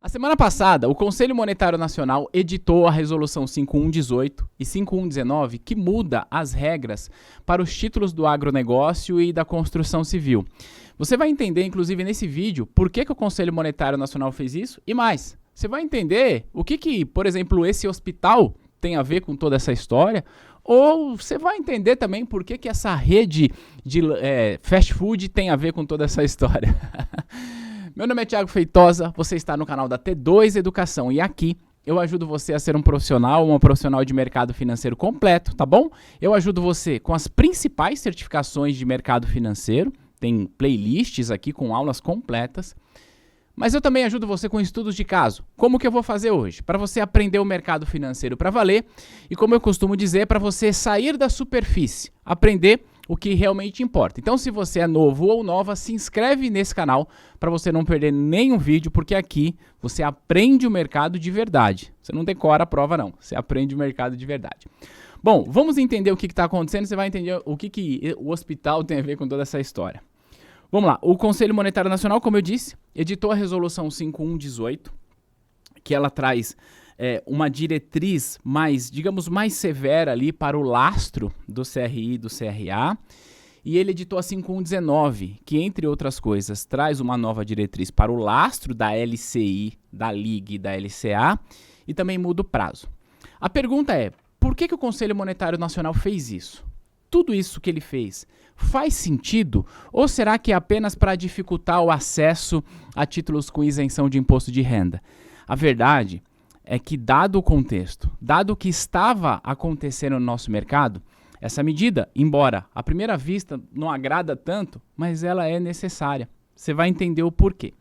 A semana passada, o Conselho Monetário Nacional editou a Resolução 5118 e 5119, que muda as regras para os títulos do agronegócio e da construção civil. Você vai entender, inclusive nesse vídeo, por que o Conselho Monetário Nacional fez isso e mais. Você vai entender o que, por exemplo, esse hospital tem a ver com toda essa história, ou você vai entender também por que essa rede de fast food tem a ver com toda essa história. Meu nome é Thiago Feitosa, você está no canal da T2 Educação e aqui eu ajudo você a ser um profissional, uma profissional de mercado financeiro completo, tá bom? Eu ajudo você com as principais certificações de mercado financeiro, tem playlists aqui com aulas completas, mas eu também ajudo você com estudos de caso. Como que eu vou fazer hoje? Para você aprender o mercado financeiro para valer e, como eu costumo dizer, para você sair da superfície, aprender o que realmente importa. Então, se você é novo ou nova, se inscreve nesse canal para você não perder nenhum vídeo, porque aqui você aprende o mercado de verdade. Você não decora a prova, não. Você aprende o mercado de verdade. Bom, vamos entender o que está acontecendo. Você vai entender o que o hospital tem a ver com toda essa história. Vamos lá. O Conselho Monetário Nacional, como eu disse, editou a Resolução 5118, que ela traz uma diretriz mais, digamos, mais severa ali para o lastro do CRI e do CRA, e ele editou a 5119, que, entre outras coisas, traz uma nova diretriz para o lastro da LCI, da LIG e da LCA, e também muda o prazo. A pergunta é, por que o Conselho Monetário Nacional fez isso? Tudo isso que ele fez faz sentido? Ou será que é apenas para dificultar o acesso a títulos com isenção de imposto de renda? A verdade é que, dado o contexto, dado o que estava acontecendo no nosso mercado, essa medida, embora à primeira vista não agrada tanto, mas ela é necessária. Você vai entender o porquê.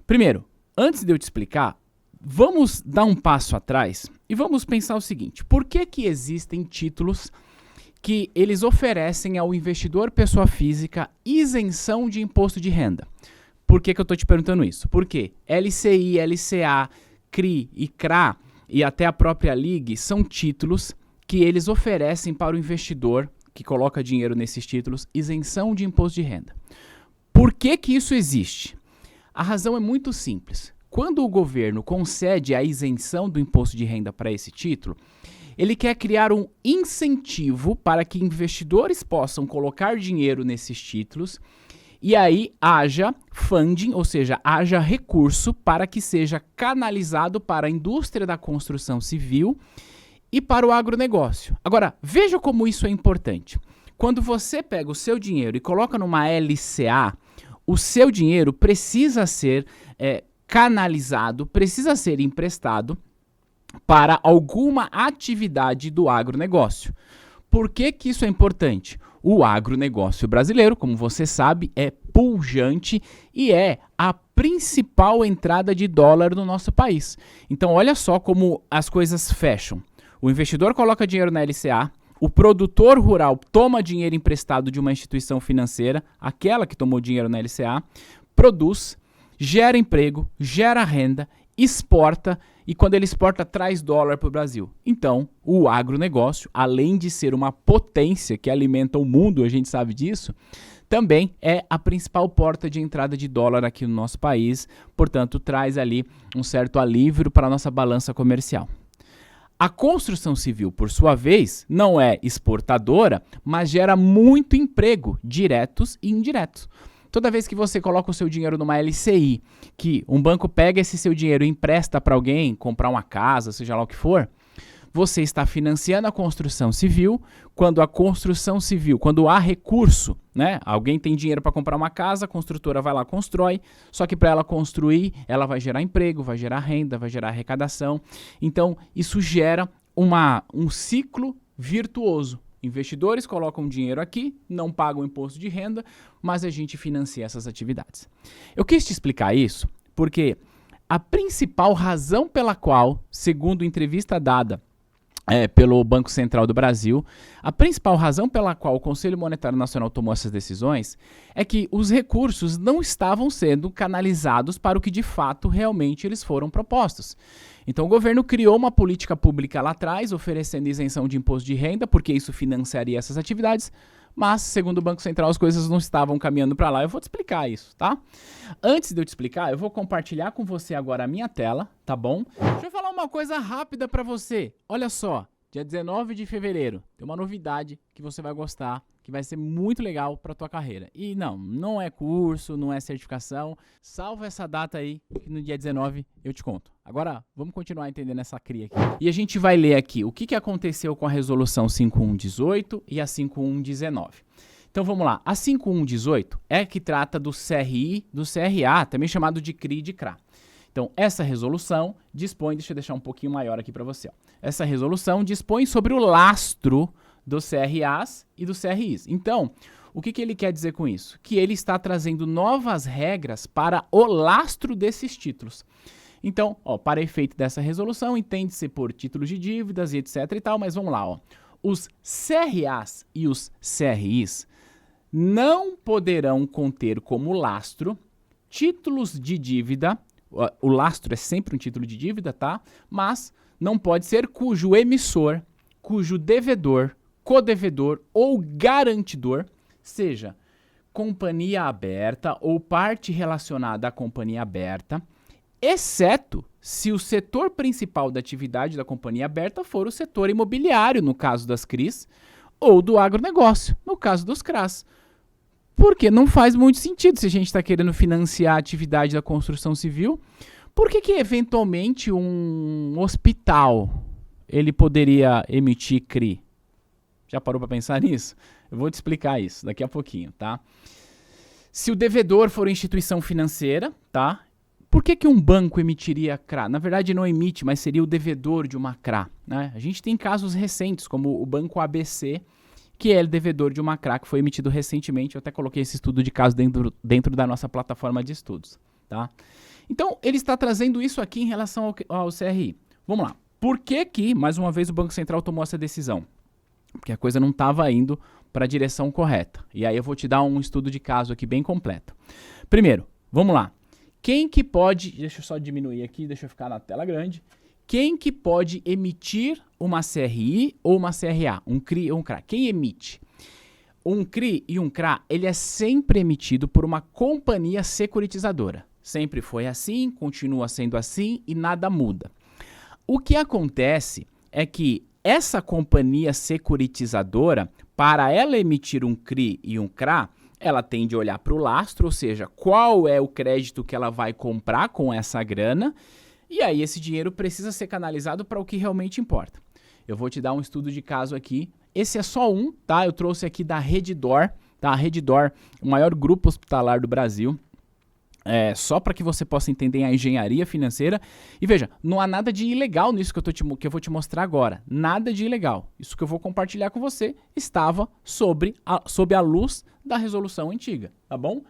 Primeiro, antes de eu te explicar, vamos dar um passo atrás e vamos pensar o seguinte: por que existem títulos que eles oferecem ao investidor pessoa física isenção de imposto de renda? Por que eu estou te perguntando isso? Porque LCI, LCA, CRI e CRA e até a própria LIG são títulos que eles oferecem para o investidor que coloca dinheiro nesses títulos isenção de imposto de renda. Por que isso existe? A razão é muito simples. Quando o governo concede a isenção do imposto de renda para esse título, ele quer criar um incentivo para que investidores possam colocar dinheiro nesses títulos e aí haja funding, ou seja, haja recurso para que seja canalizado para a indústria da construção civil e para o agronegócio. Agora, veja como isso é importante. Quando você pega o seu dinheiro e coloca numa LCA, o seu dinheiro precisa ser canalizado, precisa ser emprestado para alguma atividade do agronegócio. Por que isso é importante? O agronegócio brasileiro, como você sabe, é pujante e é a principal entrada de dólar no nosso país. Então, olha só como as coisas fecham. O investidor coloca dinheiro na LCA, o produtor rural toma dinheiro emprestado de uma instituição financeira, aquela que tomou dinheiro na LCA, produz, gera emprego, gera renda, exporta e quando ele exporta traz dólar para o Brasil. Então, o agronegócio, além de ser uma potência que alimenta o mundo, a gente sabe disso, também é a principal porta de entrada de dólar aqui no nosso país, portanto, traz ali um certo alívio para a nossa balança comercial. A construção civil, por sua vez, não é exportadora, mas gera muito emprego, diretos e indiretos. Toda vez que você coloca o seu dinheiro numa LCI, que um banco pega esse seu dinheiro e empresta para alguém, comprar uma casa, seja lá o que for, você está financiando a construção civil. Quando a construção civil, quando há recurso, né? Alguém tem dinheiro para comprar uma casa, a construtora vai lá, constrói, só que para ela construir, ela vai gerar emprego, vai gerar renda, vai gerar arrecadação. Então, isso gera um ciclo virtuoso. Investidores colocam dinheiro aqui, não pagam imposto de renda, mas a gente financia essas atividades. Eu quis te explicar isso porque a principal razão pela qual, segundo entrevista dada pelo Banco Central do Brasil, a principal razão pela qual o Conselho Monetário Nacional tomou essas decisões é que os recursos não estavam sendo canalizados para o que de fato realmente eles foram propostos. Então o governo criou uma política pública lá atrás, oferecendo isenção de imposto de renda, porque isso financiaria essas atividades, mas, segundo o Banco Central, as coisas não estavam caminhando para lá. Eu vou te explicar isso, tá? Antes de eu te explicar, eu vou compartilhar com você agora a minha tela, tá bom? Deixa eu falar uma coisa rápida para você. Olha só, dia 19 de fevereiro, tem uma novidade que você vai gostar, que vai ser muito legal para tua carreira. E não é curso, não é certificação. Salva essa data aí, que no dia 19 eu te conto. Agora, vamos continuar entendendo essa CRI aqui. E a gente vai ler aqui o que aconteceu com a resolução 5118 e a 5119. Então vamos lá. A 5118 é que trata do CRI, do CRA, também chamado de CRI e de CRA. Então, essa resolução dispõe, deixa eu deixar um pouquinho maior aqui para você. Ó. Essa resolução dispõe sobre o lastro dos CRAs e dos CRIs. Então, o que ele quer dizer com isso? Que ele está trazendo novas regras para o lastro desses títulos. Então, ó, para efeito dessa resolução, entende-se por títulos de dívidas e etc e tal, mas vamos lá, ó. Os CRAs e os CRIs não poderão conter como lastro títulos de dívida. O lastro é sempre um título de dívida, tá? Mas não pode ser cujo emissor, cujo devedor, codevedor ou garantidor seja companhia aberta ou parte relacionada à companhia aberta, exceto se o setor principal da atividade da companhia aberta for o setor imobiliário, no caso das CRIs, ou do agronegócio, no caso dos CRAs. Porque não faz muito sentido se a gente está querendo financiar a atividade da construção civil. Por que eventualmente um hospital ele poderia emitir CRI? Já parou para pensar nisso? Eu vou te explicar isso daqui a pouquinho, tá? Se o devedor for instituição financeira, tá? Por que um banco emitiria CRA? Na verdade não emite, mas seria o devedor de uma CRA, né? A gente tem casos recentes, como o Banco ABC, que é o devedor de uma CRA, que foi emitido recentemente. Eu até coloquei esse estudo de caso dentro da nossa plataforma de estudos, tá? Então, ele está trazendo isso aqui em relação ao CRI. Vamos lá. Por que, mais uma vez, o Banco Central tomou essa decisão? Porque a coisa não estava indo para a direção correta. E aí eu vou te dar um estudo de caso aqui bem completo. Primeiro, vamos lá. Quem que pode... Deixa eu só diminuir aqui, deixa eu ficar na tela grande. Quem que pode emitir uma CRI ou uma CRA? Um CRI ou um CRA? Quem emite? Um CRI e um CRA, ele é sempre emitido por uma companhia securitizadora. Sempre foi assim, continua sendo assim e nada muda. O que acontece é que essa companhia securitizadora, para ela emitir um CRI e um CRA, ela tem de olhar para o lastro, ou seja, qual é o crédito que ela vai comprar com essa grana, e aí esse dinheiro precisa ser canalizado para o que realmente importa. Eu vou te dar um estudo de caso aqui. Esse é só um, tá? Eu trouxe aqui da Redditor, tá? A Redditor, o maior grupo hospitalar do Brasil. Só para que você possa entender a engenharia financeira. E veja, não há nada de ilegal nisso que eu vou te mostrar agora. Nada de ilegal. Isso que eu vou compartilhar com você estava sob a luz da resolução antiga, tá bom?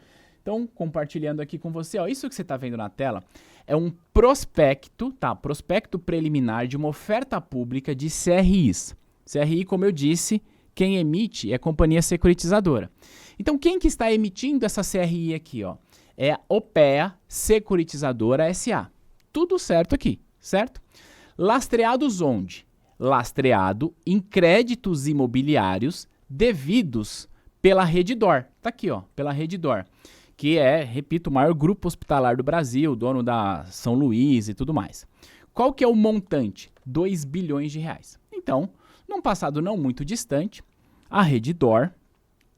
Então, compartilhando aqui com você, ó, isso que você está vendo na tela é um prospecto, tá? Prospecto preliminar de uma oferta pública de CRIs. CRI, como eu disse, quem emite é a companhia securitizadora. Então, quem que está emitindo essa CRI aqui, ó? É a OPEA Securitizadora S.A. Tudo certo aqui, certo? Lastreados onde? Lastreado em créditos imobiliários devidos pela Redditor. Tá aqui, ó, pela Redditor, que é, repito, o maior grupo hospitalar do Brasil, dono da São Luís e tudo mais. Qual que é o montante? 2 bilhões de reais. Então, num passado não muito distante, a Redditor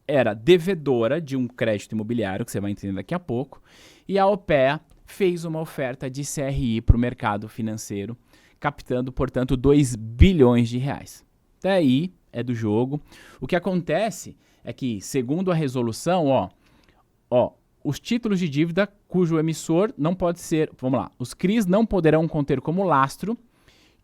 era devedora de um crédito imobiliário, que você vai entender daqui a pouco, e a OPEA fez uma oferta de CRI para o mercado financeiro, captando, portanto, 2 bilhões de reais. Até aí é do jogo. O que acontece é que, segundo a resolução, os títulos de dívida cujo emissor não pode ser... Vamos lá. Os CRIs não poderão conter como lastro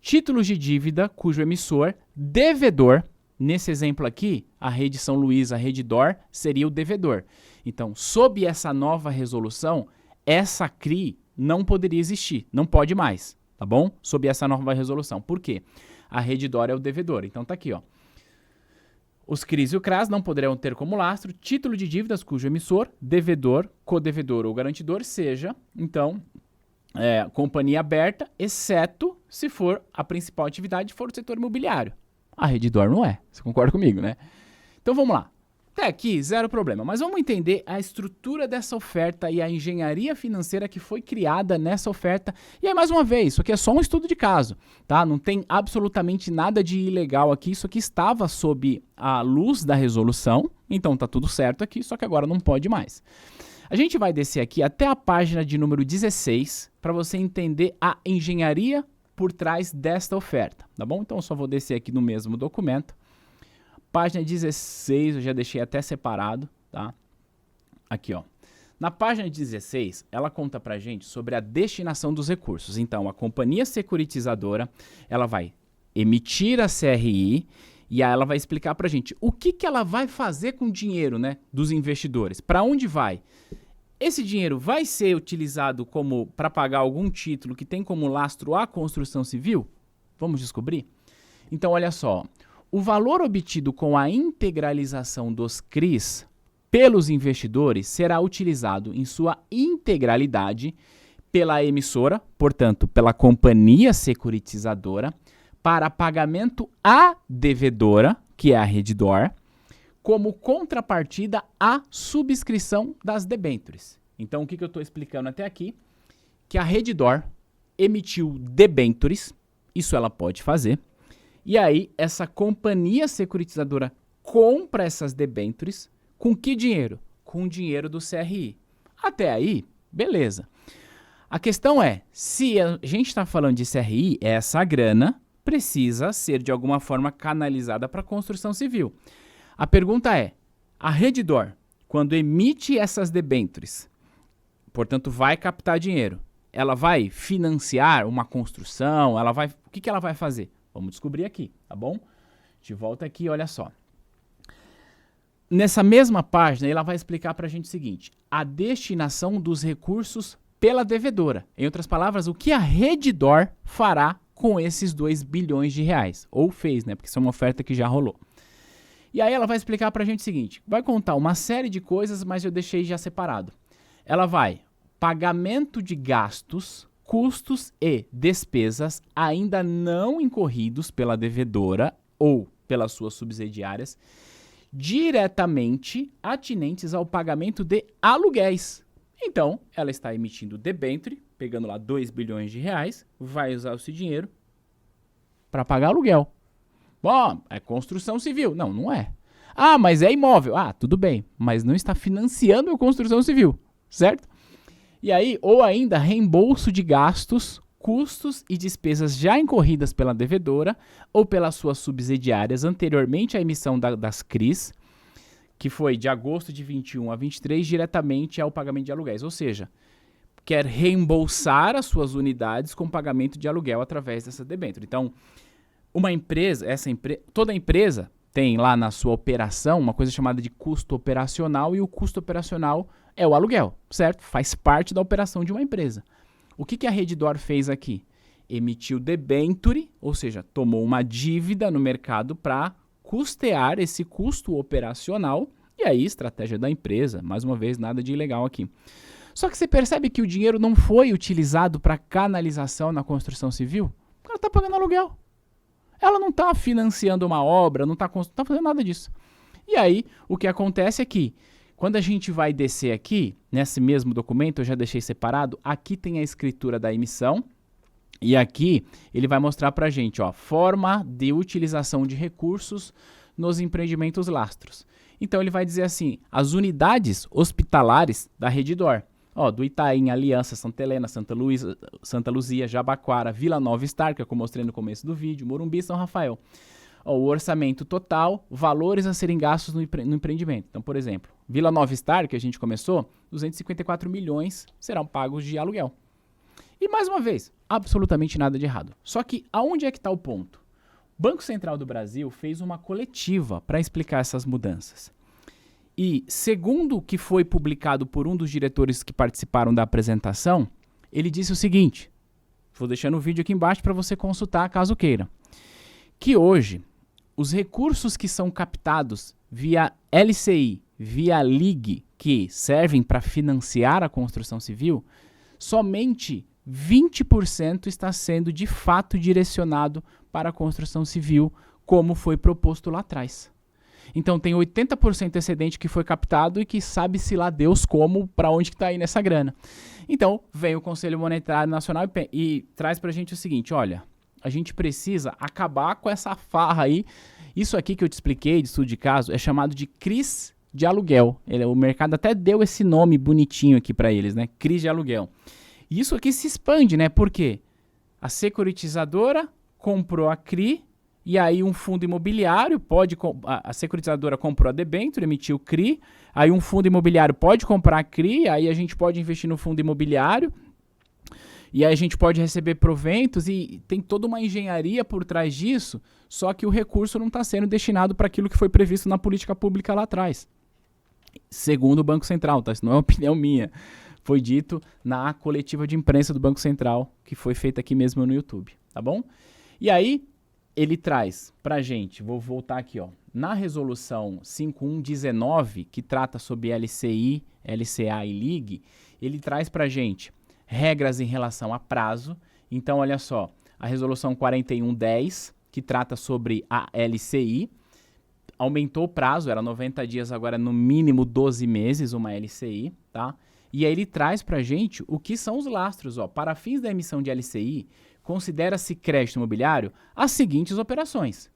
títulos de dívida cujo emissor, devedor... Nesse exemplo aqui, a Rede São Luís, a Redditor, seria o devedor. Então, sob essa nova resolução, essa CRI não poderia existir, não pode mais, tá bom? Sob essa nova resolução. Por quê? A Redditor é o devedor. Então, tá aqui, ó. Os CRIs e o CRAs não poderão ter como lastro título de dívidas cujo emissor, devedor, codevedor ou garantidor seja, então, companhia aberta, exceto se for a principal atividade for o setor imobiliário. A Redditor não é. Você concorda comigo, né? Então vamos lá. Até aqui, zero problema. Mas vamos entender a estrutura dessa oferta e a engenharia financeira que foi criada nessa oferta. E aí, mais uma vez, isso aqui é só um estudo de caso, tá? Não tem absolutamente nada de ilegal aqui. Isso aqui estava sob a luz da resolução, então tá tudo certo aqui, só que agora não pode mais. A gente vai descer aqui até a página de número 16 para você entender a engenharia por trás desta oferta, tá bom? Então eu só vou descer aqui no mesmo documento. Página 16, eu já deixei até separado, tá? Aqui, ó. Na página 16, ela conta pra gente sobre a destinação dos recursos. Então, a companhia securitizadora, ela vai emitir a CRI e aí ela vai explicar pra gente o que ela vai fazer com o dinheiro, né, dos investidores. Para onde vai? Esse dinheiro vai ser utilizado como para pagar algum título que tem como lastro a construção civil? Vamos descobrir? Então, olha só. O valor obtido com a integralização dos CRIs pelos investidores será utilizado em sua integralidade pela emissora, portanto, pela companhia securitizadora, para pagamento à devedora, que é a Redditor, como contrapartida à subscrição das debêntures. Então, o que eu estou explicando até aqui? Que a Redditor emitiu debêntures, isso ela pode fazer. E aí, essa companhia securitizadora compra essas debêntures com que dinheiro? Com o dinheiro do CRI. Até aí, beleza. A questão é, se a gente está falando de CRI, essa grana precisa ser de alguma forma canalizada para a construção civil. A pergunta é, a Redditor, quando emite essas debêntures, portanto vai captar dinheiro, ela vai financiar uma construção, o que ela vai fazer? Vamos descobrir aqui, tá bom? A gente volta aqui, olha só. Nessa mesma página, ela vai explicar para a gente o seguinte: a destinação dos recursos pela devedora. Em outras palavras, o que a Redditor fará com esses 2 bilhões de reais. Ou fez, né? Porque isso é uma oferta que já rolou. E aí ela vai explicar para a gente o seguinte: vai contar uma série de coisas, mas eu deixei já separado. Ela vai pagamento de gastos, custos e despesas ainda não incorridos pela devedora ou pelas suas subsidiárias, diretamente atinentes ao pagamento de aluguéis. Então, ela está emitindo debênture, pegando lá 2 bilhões de reais, vai usar esse dinheiro para pagar aluguel. Bom, é construção civil. Não, não é. Ah, mas é imóvel. Ah, tudo bem, mas não está financiando a construção civil, certo? E aí, ou ainda, reembolso de gastos, custos e despesas já incorridas pela devedora ou pelas suas subsidiárias anteriormente à emissão das CRIs, que foi de agosto de 21 a 23, diretamente ao pagamento de aluguéis. Ou seja, quer reembolsar as suas unidades com pagamento de aluguel através dessa debênture. Então, toda empresa tem lá na sua operação uma coisa chamada de custo operacional, e o custo operacional é o aluguel, certo? Faz parte da operação de uma empresa. O que a Redditor fez aqui? Emitiu debênture, ou seja, tomou uma dívida no mercado para custear esse custo operacional, e aí estratégia da empresa, mais uma vez, nada de ilegal aqui. Só que você percebe que o dinheiro não foi utilizado para canalização na construção civil? O cara está pagando aluguel. Ela não está financiando uma obra, não está fazendo nada disso. E aí, o que acontece é que, quando a gente vai descer aqui, nesse mesmo documento, eu já deixei separado, aqui tem a escritura da emissão, e aqui ele vai mostrar para a gente, ó, forma de utilização de recursos nos empreendimentos lastros. Então ele vai dizer assim, as unidades hospitalares da Redditor, ó, do Itaim, Aliança, Santa Helena, Santa Luzia, Jabaquara, Vila Nova Star, que eu mostrei no começo do vídeo, Morumbi e São Rafael. Ó, o orçamento total, valores a serem gastos no empreendimento. Então, por exemplo, Vila Nova Star, que a gente começou, 254 milhões serão pagos de aluguel. E mais uma vez, absolutamente nada de errado. Só que aonde é que está o ponto? O Banco Central do Brasil fez uma coletiva para explicar essas mudanças. E, segundo o que foi publicado por um dos diretores que participaram da apresentação, ele disse o seguinte, vou deixar no vídeo aqui embaixo para você consultar caso queira, que hoje os recursos que são captados via LCI, via LIG, que servem para financiar a construção civil, somente 20% está sendo de fato direcionado para a construção civil, como foi proposto lá atrás. Então tem 80% excedente que foi captado e que sabe-se lá Deus como, para onde que está indo essa grana. Então vem o Conselho Monetário Nacional e traz para a gente o seguinte, olha, a gente precisa acabar com essa farra aí. Isso aqui que eu te expliquei de estudo de caso é chamado de CRIs de aluguel. O mercado até deu esse nome bonitinho aqui para eles, né? CRIs de aluguel. E isso aqui se expande, né? Por quê? A securitizadora comprou a CRI e aí um fundo imobiliário pode... A securitizadora comprou a debênture, emitiu CRI, aí um fundo imobiliário pode comprar a CRI, aí a gente pode investir no fundo imobiliário e aí a gente pode receber proventos e tem toda uma engenharia por trás disso, só que o recurso não está sendo destinado para aquilo que foi previsto na política pública lá atrás. Segundo o Banco Central, tá? Isso não é opinião minha. Foi dito na coletiva de imprensa do Banco Central, que foi feita aqui mesmo no YouTube, tá bom? E aí, ele traz pra gente, vou voltar aqui, ó, na resolução 5119, que trata sobre LCI, LCA e LIG, ele traz pra gente regras em relação a prazo. Então, olha só, a resolução 4110, que trata sobre a LCI, aumentou o prazo, era 90 dias, agora no mínimo 12 meses uma LCI, tá? E aí ele traz pra gente o que são os lastros, ó. Para fins da emissão de LCI, considera-se crédito imobiliário as seguintes operações: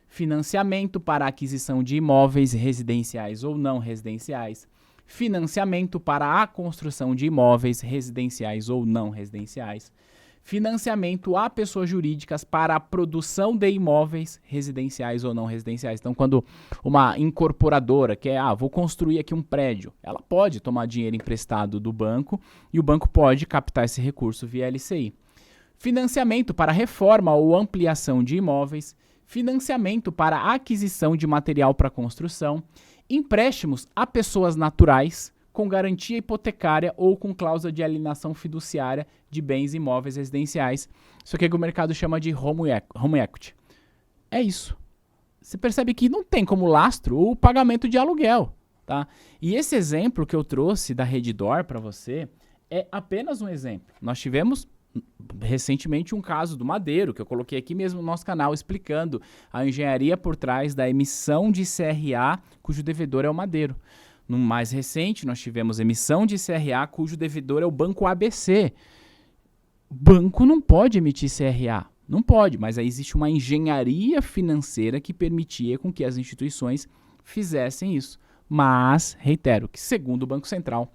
financiamento para aquisição de imóveis residenciais ou não residenciais, financiamento para a construção de imóveis residenciais ou não residenciais, financiamento a pessoas jurídicas para a produção de imóveis residenciais ou não residenciais. Então, quando uma incorporadora quer, vou construir aqui um prédio, ela pode tomar dinheiro emprestado do banco e o banco pode captar esse recurso via LCI. Financiamento para reforma ou ampliação de imóveis, financiamento para a aquisição de material para construção, empréstimos a pessoas naturais, com garantia hipotecária ou com cláusula de alienação fiduciária de bens imóveis residenciais. Isso aqui é que o mercado chama de home equity. É isso. Você percebe que não tem como lastro o pagamento de aluguel, tá? E esse exemplo que eu trouxe da Redditor para você é apenas um exemplo. Nós tivemos recentemente um caso do Madeiro, que eu coloquei aqui mesmo no nosso canal, explicando a engenharia por trás da emissão de CRA, cujo devedor é o Madeiro. No mais recente, nós tivemos emissão de CRA, cujo devedor é o Banco ABC. Banco não pode emitir CRA. Não pode, mas aí existe uma engenharia financeira que permitia com que as instituições fizessem isso. Mas, reitero, que segundo o Banco Central,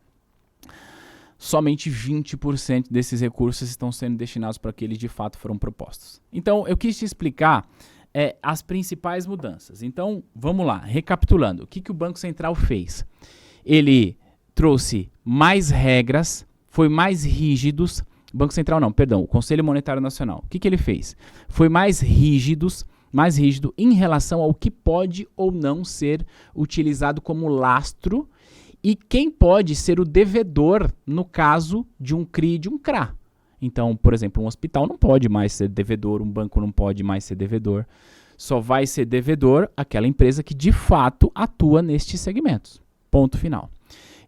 somente 20% desses recursos estão sendo destinados para aqueles que de fato foram propostos. Então, eu quis te explicar as principais mudanças. Então, vamos lá, recapitulando. O que o Banco Central fez? Ele trouxe mais regras, foi mais rígidos. Banco Central não, perdão, o Conselho Monetário Nacional. O que ele fez? Foi mais rígido em relação ao que pode ou não ser utilizado como lastro e quem pode ser o devedor no caso de um CRI e de um CRA. Então, por exemplo, um hospital não pode mais ser devedor, um banco não pode mais ser devedor. Só vai ser devedor aquela empresa que de fato atua nestes segmentos. Ponto final.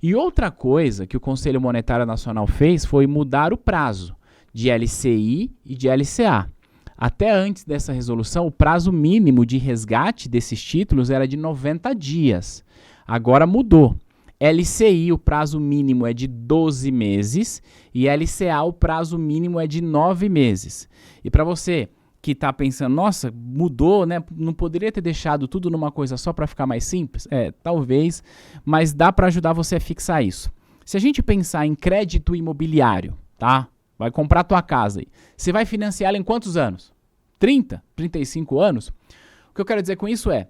E outra coisa que o Conselho Monetário Nacional fez foi mudar o prazo de LCI e de LCA. Até antes dessa resolução, o prazo mínimo de resgate desses títulos era de 90 dias. Agora mudou. LCI, o prazo mínimo é de 12 meses e LCA, o prazo mínimo é de 9 meses. E para você que está pensando, nossa, mudou, né? Não poderia ter deixado tudo numa coisa só para ficar mais simples? Talvez, mas dá para ajudar você a fixar isso. Se a gente pensar em crédito imobiliário, tá? Vai comprar tua casa aí. Você vai financiar ela em quantos anos? 30? 35 anos? O que eu quero dizer com isso é,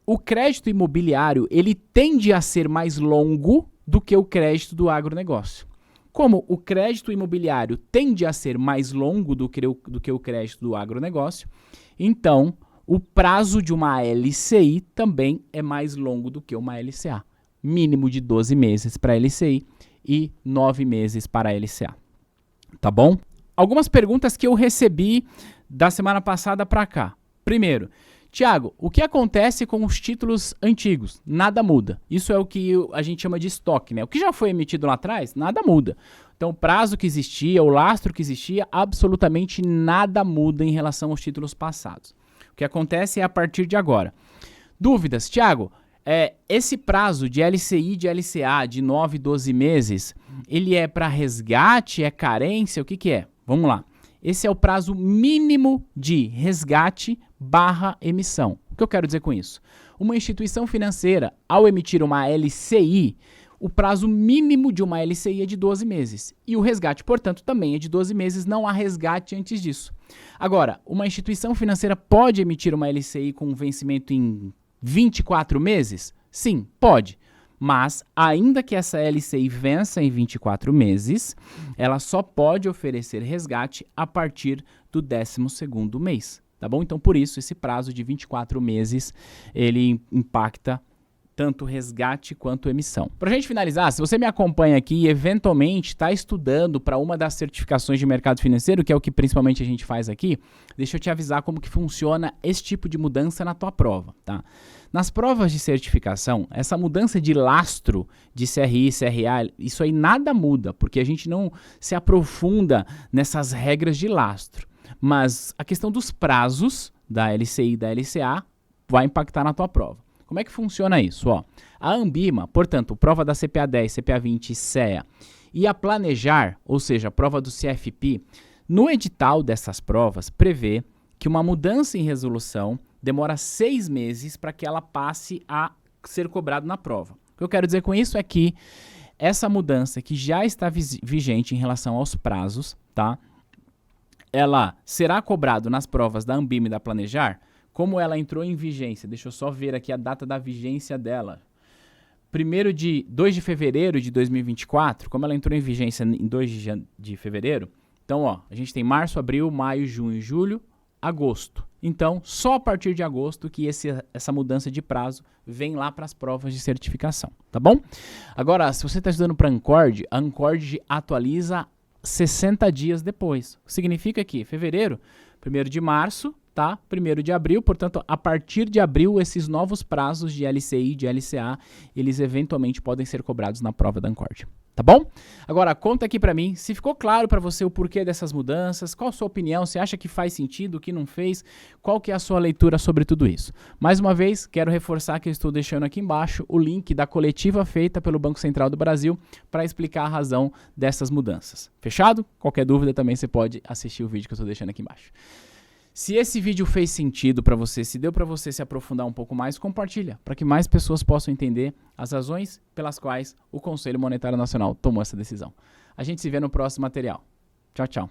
o crédito imobiliário, ele tende a ser mais longo do que o crédito do agronegócio. Como o crédito imobiliário tende a ser mais longo do que o crédito do agronegócio, então o prazo de uma LCI também é mais longo do que uma LCA. Mínimo de 12 meses para a LCI e 9 meses para a LCA. Tá bom? Algumas perguntas que eu recebi da semana passada para cá. Primeiro, Tiago, o que acontece com os títulos antigos? Nada muda. Isso é o que a gente chama de estoque, né? O que já foi emitido lá atrás, nada muda. Então, o prazo que existia, o lastro que existia, absolutamente nada muda em relação aos títulos passados. O que acontece é a partir de agora. Dúvidas? Tiago, esse prazo de LCI e de LCA de 9 e 12 meses, ele é para resgate, é carência, o que que é? Vamos lá. Esse é o prazo mínimo de resgate / emissão. O que eu quero dizer com isso? Uma instituição financeira, ao emitir uma LCI, o prazo mínimo de uma LCI é de 12 meses. E o resgate, portanto, também é de 12 meses, não há resgate antes disso. Agora, uma instituição financeira pode emitir uma LCI com vencimento em 24 meses? Sim, pode. Mas, ainda que essa LCI vença em 24 meses, ela só pode oferecer resgate a partir do 12º mês, tá bom? Então, por isso, esse prazo de 24 meses, ele impacta tanto resgate quanto emissão. Para a gente finalizar, se você me acompanha aqui e eventualmente está estudando para uma das certificações de mercado financeiro, que é o que principalmente a gente faz aqui, deixa eu te avisar como que funciona esse tipo de mudança na tua prova, tá? Nas provas de certificação, essa mudança de lastro de CRI, CRA, isso aí nada muda, porque a gente não se aprofunda nessas regras de lastro. Mas a questão dos prazos da LCI e da LCA vai impactar na tua prova. Como é que funciona isso? Ó, a Ambima, portanto, prova da CPA 10, CPA 20 e CEA, e a Planejar, ou seja, a prova do CFP, no edital dessas provas prevê que uma mudança em resolução demora 6 meses para que ela passe a ser cobrada na prova. O que eu quero dizer com isso é que essa mudança que já está vigente em relação aos prazos, tá? Ela será cobrada nas provas da Ambima e da Planejar. Como ela entrou em vigência, deixa eu só ver aqui a data da vigência dela. 2 de fevereiro de 2024, como ela entrou em vigência em 2 de fevereiro, então ó, a gente tem março, abril, maio, junho, julho, agosto. Então, só a partir de agosto que essa mudança de prazo vem lá para as provas de certificação, tá bom? Agora, se você está estudando para a Ancord atualiza 60 dias depois. Significa que fevereiro, 1º de março, tá? 1º de abril, portanto, a partir de abril, esses novos prazos de LCI e de LCA, eles eventualmente podem ser cobrados na prova da Ancord, tá bom? Agora, conta aqui pra mim, se ficou claro pra você o porquê dessas mudanças, qual a sua opinião, você acha que faz sentido, o que não fez, qual que é a sua leitura sobre tudo isso. Mais uma vez, quero reforçar que eu estou deixando aqui embaixo o link da coletiva feita pelo Banco Central do Brasil para explicar a razão dessas mudanças. Fechado? Qualquer dúvida também você pode assistir o vídeo que eu estou deixando aqui embaixo. Se esse vídeo fez sentido para você, se deu para você se aprofundar um pouco mais, compartilha, para que mais pessoas possam entender as razões pelas quais o Conselho Monetário Nacional tomou essa decisão. A gente se vê no próximo material. Tchau, tchau.